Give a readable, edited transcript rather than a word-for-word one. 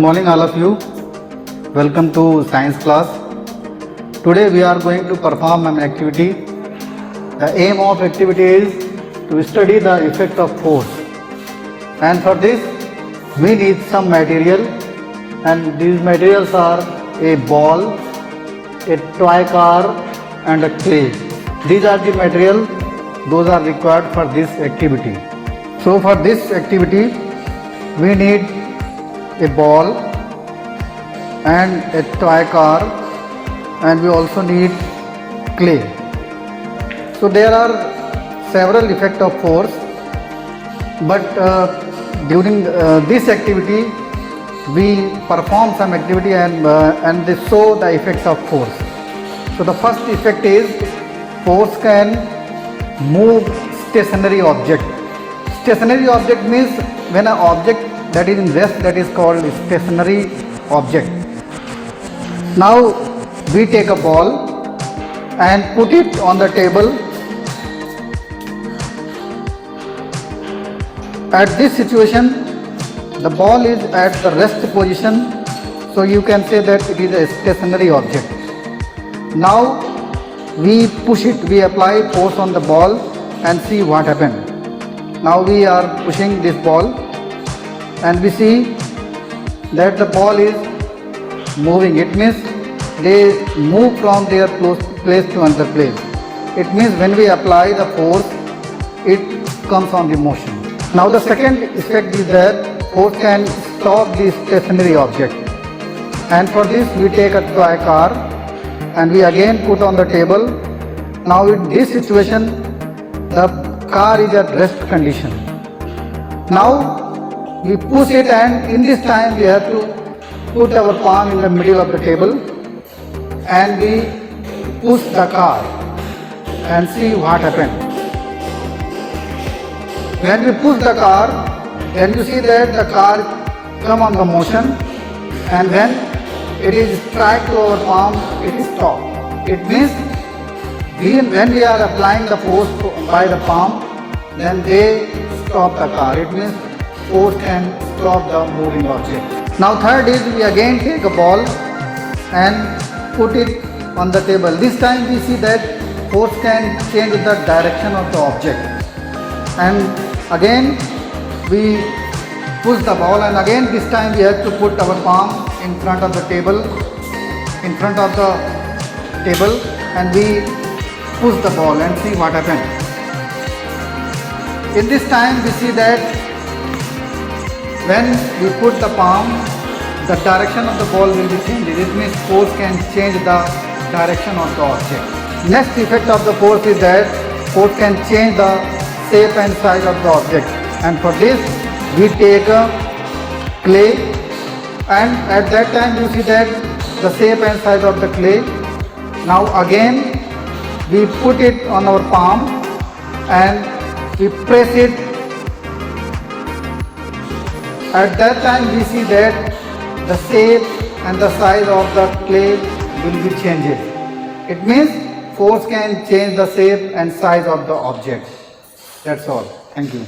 morning all of you. Welcome to science class. Today we are going to perform an activity. The aim of activity is to study the effect of force. And for this we need some material, and these materials are a ball, a toy car and a clay. These are the material those are required for this activity. So for this activity we need a ball and a toy car, and we also need clay. So there are several effects of force, but during this activity we perform some activity and they show the effects of force. So the first effect is force can move stationary object. Stationary object means when an object that is in rest, that is called stationary object. Now we take a ball and put it on the table. At this situation the ball is at the rest position, so you can say that it is a stationary object. Now we push it, we apply force on the ball and see what happens. Now we are pushing this ball and we see that the ball is moving. It means they move from their place to another place. It means when we apply the force, it comes on the motion. Now the second effect is that force can stop the stationary object, and for this we take a toy car and we again put on the table. Now in this situation the car is at rest condition. Now we push it, and in this time we have to put our palm in the middle of the table and we push the car and see what happens. When we push the car, then you see that the car come on the motion, and when it is strike to our palm, it is stopped. It means when we are applying the force by the palm, then they stop the car. It means force can stop the moving object. Now third is we again take a ball and put it on the table. This time we see that force can change the direction of the object, and again we push the ball, and again this time we have to put our palm in front of the table, and we push the ball and see what happens. In this time we see that when we put the palm, the direction of the ball will be changed. It means force can change the direction of the object. Next effect of the force is that force can change the shape and size of the object, and for this we take a clay, and at that time you see that the shape and size of the clay. Now again we put it on our palm and we press it. At that time we see that the shape and the size of the clay will be changed. It means force can change the shape and size of the object. That's all. Thank you.